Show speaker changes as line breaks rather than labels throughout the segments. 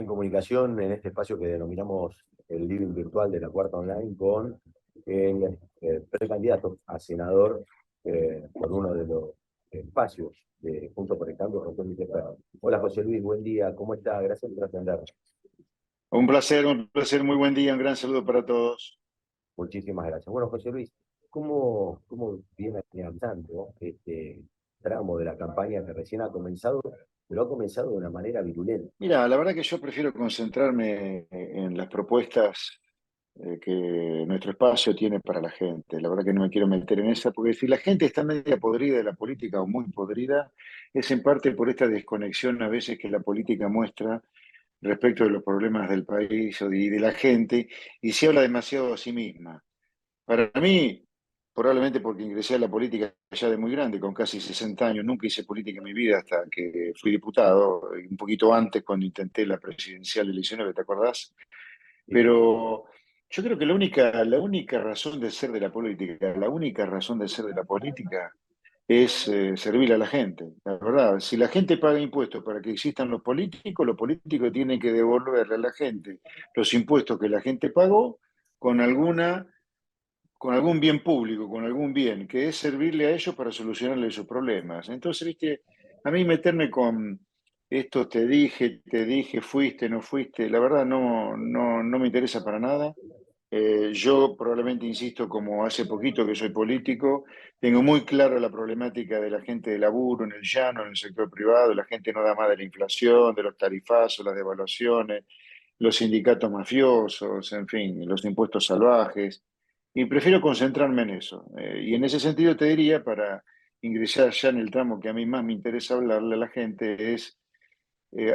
en comunicación en este espacio que denominamos el living virtual de la Cuarta Online con el precandidato a senador por uno de los espacios de Juntos por el Cambio, José Luis Espert. Hola José Luis, buen día, ¿cómo está? Gracias por atendernos.
Un placer, muy buen día, un gran saludo para todos.
Muchísimas gracias. Bueno, José Luis, ¿cómo viene avanzando este tramo de la campaña que recién ha comenzado, pero ha comenzado de una manera virulenta?
Mira, la verdad que yo prefiero concentrarme en las propuestas que nuestro espacio tiene para la gente. La verdad que no me quiero meter en esa, porque si la gente está media podrida de la política o muy podrida, es en parte por esta desconexión a veces que la política muestra respecto de los problemas del país y de la gente, y se habla demasiado a sí misma. Para mí, probablemente porque ingresé a la política ya de muy grande, con casi 60 años, nunca hice política en mi vida hasta que fui diputado, un poquito antes cuando intenté la presidencial de 19, ¿te acordás?
Sí.
Pero yo creo que la única razón de ser de la política, la única razón de ser de la política es servir a la gente. La verdad, si la gente paga impuestos para que existan los políticos tienen que devolverle a la gente los impuestos que la gente pagó con alguna con algún bien público, con algún bien, que es servirle a ellos para solucionarle sus problemas. Entonces, viste, a mí meterme con esto te dije, fuiste, no fuiste, la verdad no me interesa para nada. Yo probablemente insisto, como hace poquito que soy político, tengo muy claro la problemática de la gente de laburo en el llano, en el sector privado, la gente no da más de la inflación, de los tarifazos, las devaluaciones, los sindicatos mafiosos, en fin, los impuestos salvajes, y prefiero concentrarme en eso. Y en ese sentido te diría, para ingresar ya en el tramo que a mí más me interesa hablarle a la gente, es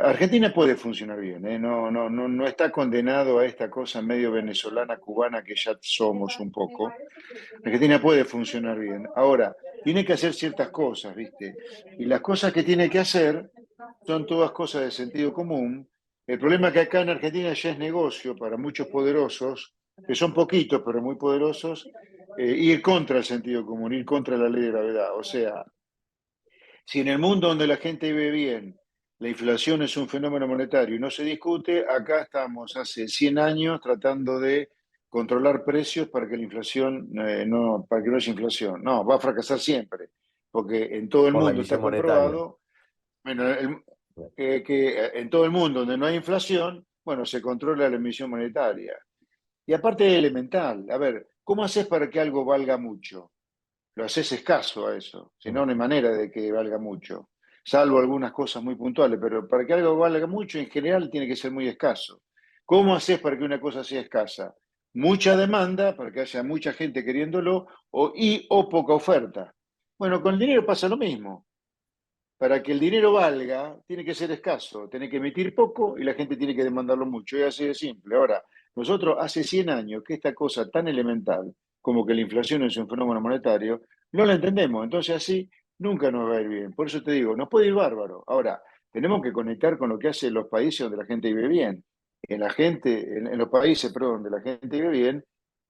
Argentina puede funcionar bien, ¿eh? No está condenado a esta cosa medio venezolana, cubana que ya somos un poco. Argentina puede funcionar bien. Ahora, tiene que hacer ciertas cosas, ¿viste? Y las cosas que tiene que hacer son todas cosas de sentido común. El problema es que acá en Argentina ya es negocio para muchos poderosos, que son poquitos pero muy poderosos, ir contra el sentido común, ir contra la ley de gravedad. O sea, si en el mundo donde la gente vive bien, la inflación es un fenómeno monetario y no se discute, acá estamos hace 100 años tratando de controlar precios para que la inflación para que no haya inflación. No, va a fracasar siempre, porque en todo el
Por la
mundo está
emisión monetaria.
comprobado, bueno, que en todo el mundo donde no hay inflación, bueno, se controla la emisión monetaria. Y aparte es elemental, a ver, ¿cómo haces para que algo valga mucho? Lo haces escaso a eso, si no, no hay manera de que valga mucho, salvo algunas cosas muy puntuales, pero para que algo valga mucho, en general tiene que ser muy escaso. ¿Cómo haces para que una cosa sea escasa? Mucha demanda, para que haya mucha gente queriéndolo, o poca oferta. Bueno, con el dinero pasa lo mismo. Para que el dinero valga, tiene que ser escaso, tiene que emitir poco y la gente tiene que demandarlo mucho. Es así de simple. Ahora, nosotros hace 100 años que esta cosa tan elemental como que la inflación es un fenómeno monetario, no la entendemos. Entonces así nunca nos va a ir bien. Por eso te digo, nos puede ir bárbaro. Ahora, tenemos que conectar con lo que hacen los países donde la gente vive bien. En los países, perdón, donde la gente vive bien,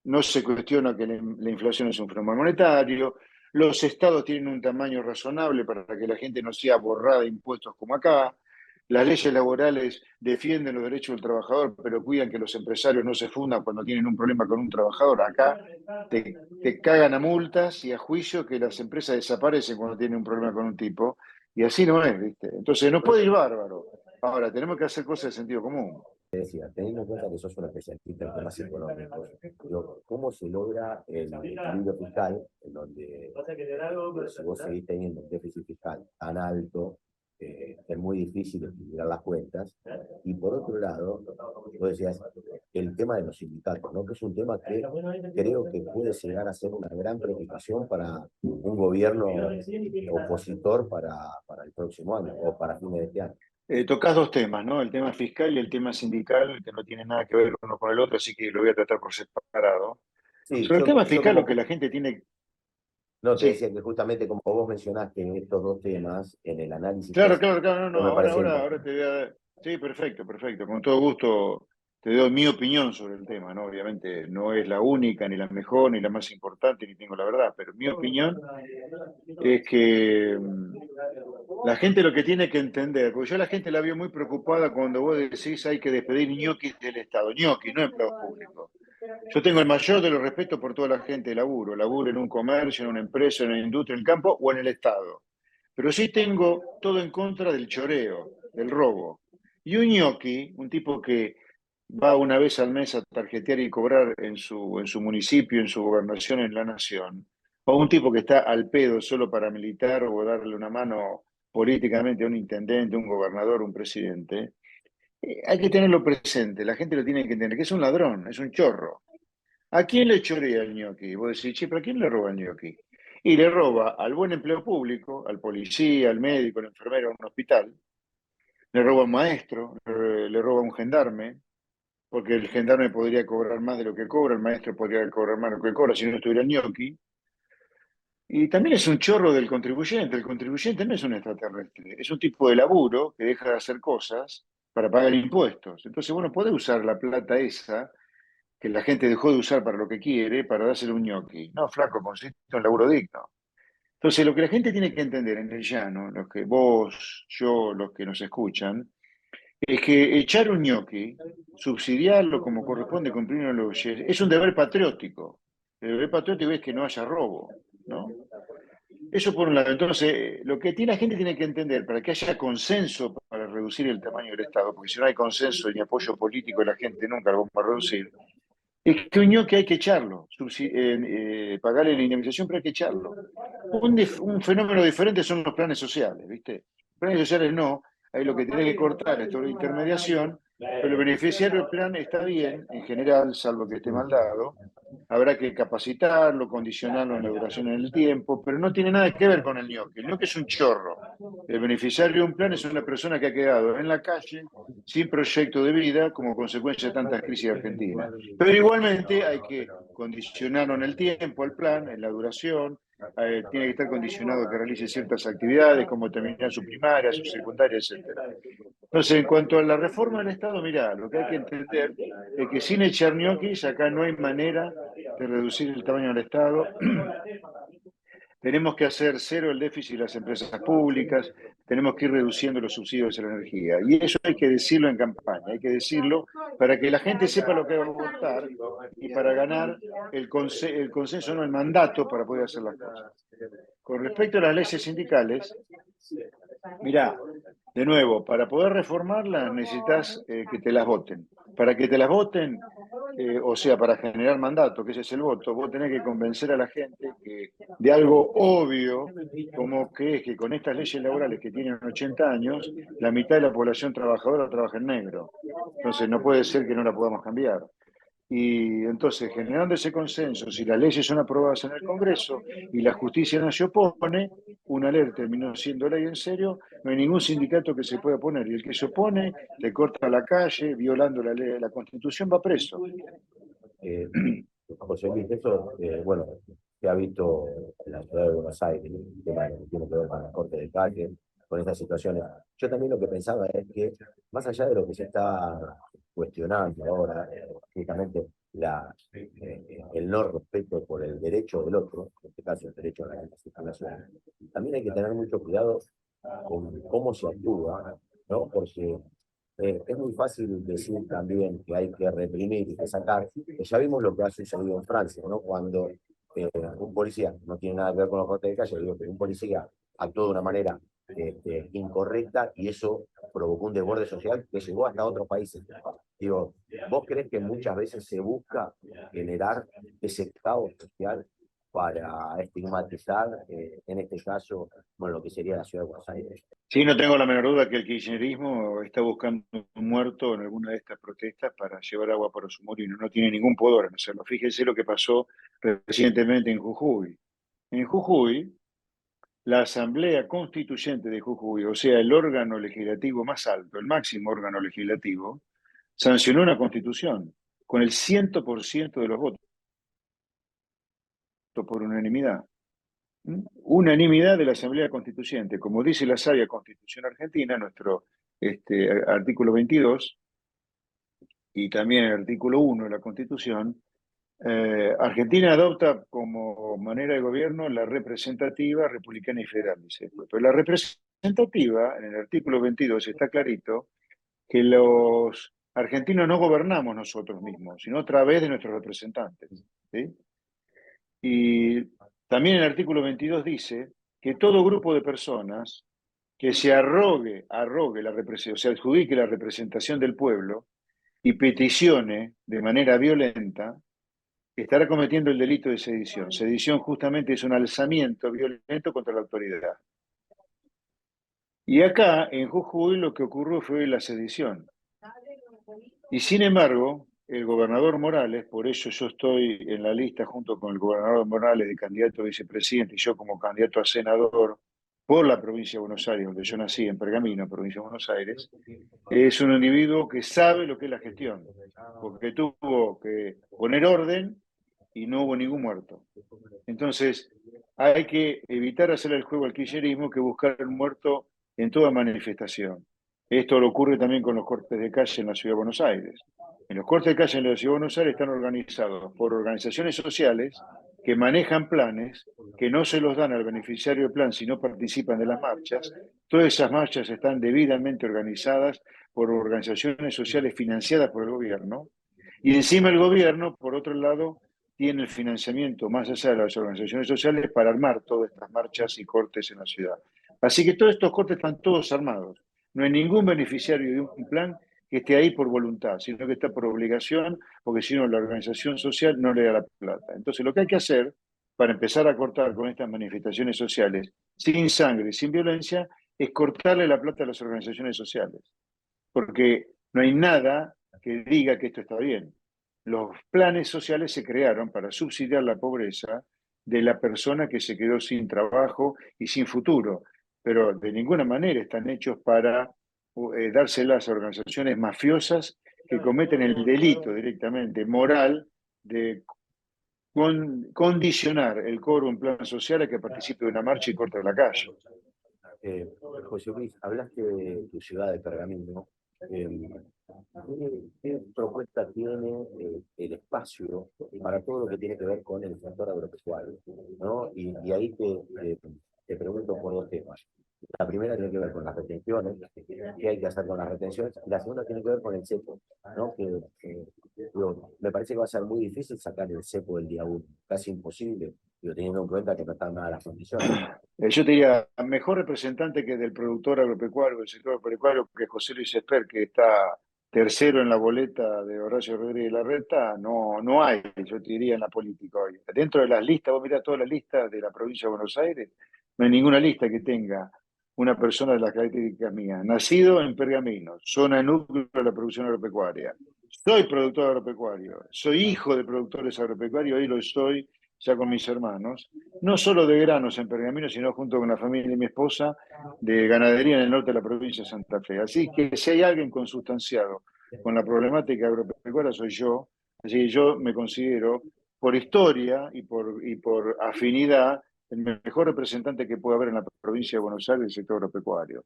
no se cuestiona que la inflación es un fenómeno monetario, los estados tienen un tamaño razonable para que la gente no sea borrada de impuestos como acá. Las leyes laborales defienden los derechos del trabajador, pero cuidan que los empresarios no se fundan cuando tienen un problema con un trabajador. Acá te cagan a multas y a juicio que las empresas desaparecen cuando tienen un problema con un tipo. Y así no es, ¿viste? Entonces no puede ir bárbaro. Ahora, tenemos que hacer cosas de sentido común.
Te decía, teniendo en cuenta que sos un especialista en temas económicos, digo, ¿cómo se logra el equilibrio fiscal en donde si vos seguís teniendo un déficit fiscal tan alto, es muy difícil equilibrar las cuentas? Y por otro lado, vos decías, el tema de los sindicatos, ¿no? Que es un tema que creo que puede llegar a ser una gran preocupación para un gobierno opositor para el próximo año o para fines de este año.
Tocás dos temas, ¿no? El tema fiscal y el tema sindical, que no tienen nada que ver uno con el otro, así que lo voy a tratar por separado.
Sí,
Sobre el tema
yo
fiscal, lo que
como,
la gente tiene.
no, te
Sí,
decía que justamente como vos mencionaste estos dos temas en el análisis que
claro,
haces,
claro, claro, no,
no
no,
me parecía
ahora
importante.
te voy a. Sí, perfecto, perfecto, con todo gusto te doy mi opinión sobre el tema, ¿no? Obviamente no es la única, ni la mejor, ni la más importante, ni tengo la verdad, pero mi opinión es que la gente lo que tiene que entender, porque yo a la gente la veo muy preocupada cuando vos decís hay que despedir ñoquis del Estado, ñoquis, no empleados públicos. Yo tengo el mayor de los respetos por toda la gente de laburo en un comercio, en una empresa, en una industria, en el campo o en el Estado. Pero sí tengo todo en contra del choreo, del robo. Y un ñoqui, un tipo que va una vez al mes a tarjetear y cobrar en su municipio, en su gobernación, en la nación, o un tipo que está al pedo solo para militar o darle una mano políticamente a un intendente, un gobernador, un presidente, hay que tenerlo presente, la gente lo tiene que entender, que es un ladrón, es un chorro. ¿A quién le chorea el ñoqui? Vos decís, che, ¿pero a quién le roba el ñoqui? Y le roba al buen empleo público, al policía, al médico, al enfermero, a un hospital, le roba a un maestro, le roba a un gendarme, porque el gendarme podría cobrar más de lo que cobra, el maestro podría cobrar más de lo que cobra si no estuviera el ñoqui. Y también es un chorro del contribuyente. El contribuyente no es un extraterrestre, es un tipo de laburo que deja de hacer cosas para pagar impuestos. Entonces, bueno, puede usar la plata esa que la gente dejó de usar para lo que quiere, para dárselo a un ñoqui. No, flaco, consiste en un laburo digno. Entonces, lo que la gente tiene que entender en el llano, los que vos, yo, los que nos escuchan, es que echar un ñoqui, subsidiarlo como corresponde, cumplir una leyes, es un deber patriótico. El deber patriótico es que no haya robo, ¿no? Eso por un lado. Entonces, lo que tiene la gente tiene que entender, para que haya consenso para reducir el tamaño del Estado, porque si no hay consenso ni apoyo político de la gente, nunca lo vamos a reducir, es que un ñoqui hay que echarlo, pagarle la indemnización, pero hay que echarlo. Un fenómeno diferente son los planes sociales, ¿viste? Planes sociales no, ahí lo que tenés que cortar es toda la intermediación, pero el beneficiario del plan está bien, en general, salvo que esté mal dado. Habrá que capacitarlo, condicionarlo en la duración en el tiempo, pero no tiene nada que ver con el ñoqui. El ñoqui es un chorro. El beneficiario de un plan es una persona que ha quedado en la calle sin proyecto de vida como consecuencia de tantas crisis argentinas. Pero igualmente hay que condicionarlo en el tiempo, al plan, en la duración, tiene que estar condicionado a que realice ciertas actividades, como terminar su primaria, su secundaria, etcétera. Entonces, en cuanto a la reforma del Estado, mirá, lo que hay que entender es que sin echar ñoquis, acá no hay manera de reducir el tamaño del Estado. Tenemos que hacer cero el déficit de las empresas públicas, tenemos que ir reduciendo los subsidios a la energía. Y eso hay que decirlo en campaña, hay que decirlo para que la gente sepa lo que va a votar y para ganar el consenso, no el mandato para poder hacer las cosas. Con respecto a las leyes sindicales, mirá, de nuevo, para poder reformarlas necesitas que te las voten. Para que te las voten, o sea, para generar mandato, que ese es el voto, vos tenés que convencer a la gente que, de algo obvio, como que es que con estas leyes laborales que tienen 80 años, la mitad de la población trabajadora trabaja en negro. Entonces no puede ser que no la podamos cambiar. Y entonces, generando ese consenso, si las leyes son aprobadas en el Congreso y la justicia no se opone, una ley terminó siendo ley en serio, no hay ningún sindicato que se pueda oponer. Y el que se opone, le corta la calle, violando la ley, la Constitución, va preso.
Eh, José Luis, eso, bueno, se ha visto en la ciudad de Buenos Aires, ¿no? El tema que tiene que ver con la corte de calle, con estas situaciones. Yo también lo que pensaba es que, más allá de lo que se está cuestionando ahora, lógicamente, el no respeto por el derecho del otro, en este caso el derecho a la circulación, también hay que tener mucho cuidado con cómo se actúa, ¿no? Porque es muy fácil decir también que hay que reprimir y que sacar, que ya vimos lo que ha sucedido en Francia, ¿no? Cuando un policía, no tiene nada que ver con los cortes de calle, digo que un policía actuó de una manera incorrecta y eso provocó un desborde social que llegó hasta otros países. Digo, ¿vos crees que muchas veces se busca generar ese caos social para estigmatizar, en este caso, bueno, lo que sería la ciudad de Buenos Aires?
Sí, no tengo la menor duda que el kirchnerismo está buscando un muerto en alguna de estas protestas para llevar agua para su molino. No tiene ningún pudor en hacerlo. Fíjense lo que pasó recientemente en Jujuy. En Jujuy, la Asamblea Constituyente de Jujuy, o sea, el órgano legislativo más alto, el máximo órgano legislativo, sancionó una constitución con el 100% de los votos por unanimidad. Unanimidad de la Asamblea Constituyente. Como dice la sabia Constitución Argentina, nuestro artículo 22, y también el artículo 1 de la Constitución, Argentina adopta como manera de gobierno la representativa, republicana y federal, dice después. Pero la representativa, en el artículo 22 está clarito que los argentinos no gobernamos nosotros mismos, sino a través de nuestros representantes. ¿Sí? Y también el artículo 22 dice que todo grupo de personas que se arrogue la representación, o sea, adjudique la representación del pueblo y peticione de manera violenta, estará cometiendo el delito de sedición. Sedición justamente es un alzamiento violento contra la autoridad. Y acá, en Jujuy, lo que ocurrió fue la sedición. Y sin embargo, el gobernador Morales, por eso yo estoy en la lista junto con el gobernador Morales de candidato a vicepresidente y yo como candidato a senador por la provincia de Buenos Aires, donde yo nací, en Pergamino, provincia de Buenos Aires, es un individuo que sabe lo que es la gestión, porque tuvo que poner orden y no hubo ningún muerto. Entonces, hay que evitar hacer el juego al kirchnerismo que buscar el muerto en toda manifestación. Esto lo ocurre también con los cortes de calle en la Ciudad de Buenos Aires. En los cortes de calle en la Ciudad de Buenos Aires están organizados por organizaciones sociales que manejan planes, que no se los dan al beneficiario del plan si no participan de las marchas. Todas esas marchas están debidamente organizadas por organizaciones sociales financiadas por el gobierno. Y encima el gobierno, por otro lado, tiene el financiamiento más allá de las organizaciones sociales para armar todas estas marchas y cortes en la ciudad. Así que todos estos cortes están todos armados. No hay ningún beneficiario de un plan que esté ahí por voluntad, sino que está por obligación, porque si no la organización social no le da la plata. Entonces lo que hay que hacer para empezar a cortar con estas manifestaciones sociales, sin sangre, sin violencia, es cortarle la plata a las organizaciones sociales. Porque no hay nada que diga que esto está bien. Los planes sociales se crearon para subsidiar la pobreza de la persona que se quedó sin trabajo y sin futuro, pero de ninguna manera están hechos para dárselas a organizaciones mafiosas que cometen el delito directamente moral de condicionar el cobro de un plan social a que participe de una marcha y corte la calle.
Eh, José Luis, hablaste de tu ciudad de Pergamino. ¿Qué propuesta tiene el espacio para todo lo que tiene que ver con el sector agropecuario? ¿No? Y ahí te pregunto por dos temas. La primera tiene que ver con las retenciones, qué hay que hacer con las retenciones. La segunda tiene que ver con el cepo, ¿no? Me parece que va a ser muy difícil sacar el cepo del día 1, casi imposible, teniendo en cuenta que no están nada las condiciones.
Yo te diría, mejor representante que del productor agropecuario, del sector agropecuario, que José Luis Esper, que está tercero en la boleta de Horacio Rodríguez Larreta, no hay, yo te diría, en la política hoy. Dentro de las listas, vos mirá todas las listas de la provincia de Buenos Aires, no hay ninguna lista que tenga una persona de las características mías. Nacido en Pergamino, zona de núcleo de la producción agropecuaria. Soy productor agropecuario, soy hijo de productores agropecuarios, hoy lo soy ya con mis hermanos, no solo de granos en Pergamino, sino junto con la familia de mi esposa, de ganadería en el norte de la provincia de Santa Fe. Así que si hay alguien consustanciado con la problemática agropecuaria, soy yo. Así que yo me considero, por historia y por afinidad, el mejor representante que puede haber en la provincia de Buenos Aires del sector agropecuario.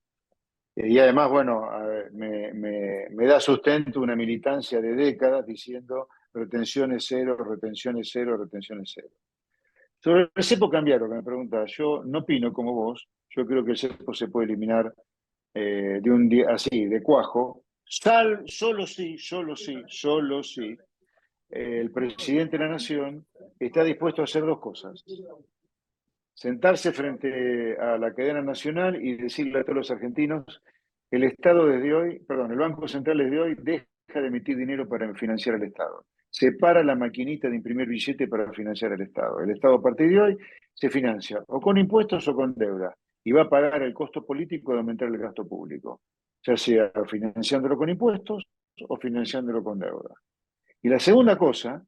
Y además, bueno, me da sustento una militancia de décadas diciendo retenciones cero, retenciones cero, retenciones cero. Sobre el cepo cambiaron, que me preguntas. Yo no opino como vos. Yo creo que el cepo se puede eliminar de un día así, de cuajo. Solo sí, el presidente de la Nación está dispuesto a hacer dos cosas. Sentarse frente a la cadena nacional y decirle a todos los argentinos, el Estado desde hoy, perdón, el Banco Central desde hoy deja de emitir dinero para financiar el Estado. Separa la maquinita de imprimir billete para financiar el Estado. El Estado a partir de hoy se financia o con impuestos o con deuda y va a pagar el costo político de aumentar el gasto público, ya sea financiándolo con impuestos o financiándolo con deuda. Y la segunda cosa,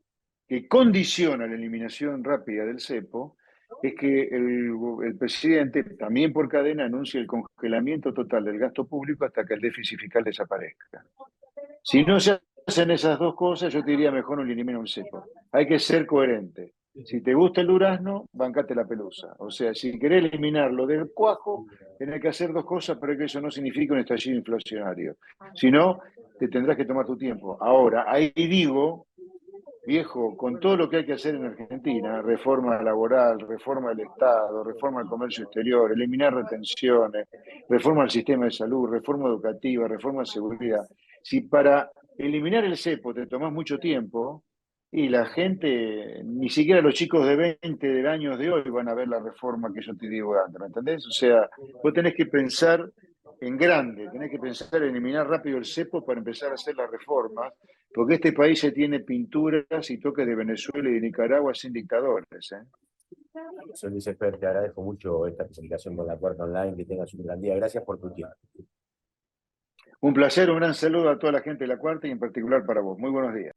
que condiciona la eliminación rápida del cepo, es que el presidente, también por cadena, anuncia el congelamiento total del gasto público hasta que el déficit fiscal desaparezca. Si no se hacen esas dos cosas, yo te diría mejor no elimina el cepo. Hay que ser coherente. Si te gusta el durazno, bancate la pelusa. O sea, si querés eliminarlo del cuajo, tenés que hacer dos cosas para que eso no signifique un estallido inflacionario. Si no, te tendrás que tomar tu tiempo. Ahora, ahí digo, viejo, con todo lo que hay que hacer en Argentina, reforma laboral, reforma del Estado, reforma del comercio exterior, eliminar retenciones, reforma del sistema de salud, reforma educativa, reforma de seguridad, si para eliminar el cepo te tomás mucho tiempo, y la gente, ni siquiera los chicos de 20 de años de hoy van a ver la reforma que yo te digo antes, ¿me entendés? O sea, vos tenés que pensar en grande, tenés que pensar en eliminar rápido el cepo para empezar a hacer las reformas, porque este país se tiene pinturas y toques de Venezuela y de Nicaragua sin dictadores, ¿eh?
Soy Luis Esper, te agradezco mucho esta presentación con la Cuarta Online, que tengas un gran día. Gracias por tu tiempo.
Un placer, un gran saludo a toda la gente de La Cuarta y en particular para vos. Muy buenos días.